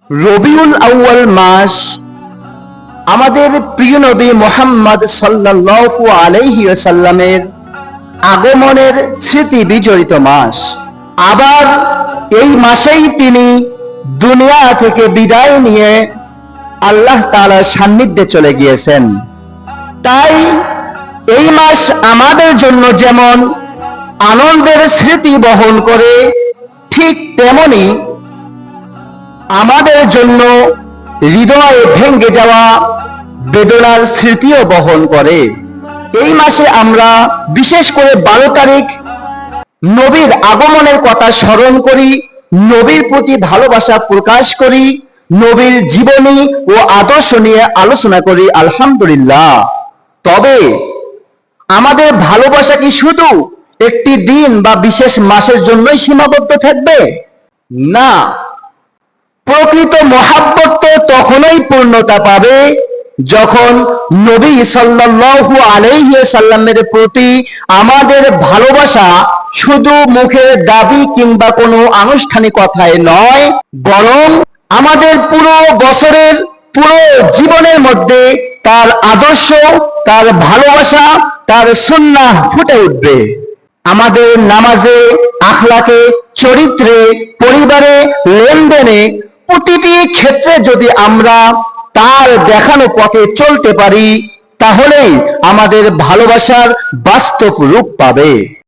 রবিউল আউয়াল মাস আমাদের প্রিয় নবী মুহাম্মদ সাল্লাল্লাহু আলাইহি ওয়াসাল্লামের আগমনের স্মৃতি বিজড়িত মাস। আবার এই মাসেই তিনি দুনিয়া থেকে বিদায় নিয়ে আল্লাহ তাআলার সান্নিধ্যে চলে গিয়েছেন। তাই এই মাস আমাদের জন্য যেমন আনন্দের স্মৃতি বহন করে, ঠিক তেমনি আমাদের জন্য হৃদয়ে ভেঙে যাওয়া বেদনার স্মৃতিও বহন করে। এই মাসে আমরা বিশেষ করে 12 তারিখ নবীর আগমনের কথা স্মরণ করি, নবীর প্রতি ভালোবাসা প্রকাশ করি, নবীর জীবনী ও আদর্শ নিয়ে আলোচনা করি। আলহামদুলিল্লাহ। তবে আমাদের ভালোবাসা কি শুধু একটি দিন বা বিশেষ মাসের জন্যই সীমাবদ্ধ থাকবে? না, প্রকৃত মহাব্বত তো তখনই পূর্ণতা পাবে যখন নবী সাল্লাল্লাহু আলাইহি ওয়াসাল্লামের প্রতি আমাদের ভালোবাসা শুধু মুখের দাবি কিংবা কোনো আনুষ্ঠানিক কথায় নয়, বরং আমাদের পুরো বছরের পুরো জীবনের মধ্যে তার আদর্শ, তার ভালোবাসা, তার সুন্নাহ ফুটে উঠবে। আমাদের নামাজে, আখলাকে, চরিত্রে, পরিবারে, লেনদেনে, প্রতিটি ক্ষেত্রে যদি আমরা তার দেখানো পথে চলতে পারি, তাহলেই আমাদের ভালোবাসার বাস্তব রূপ পাবে।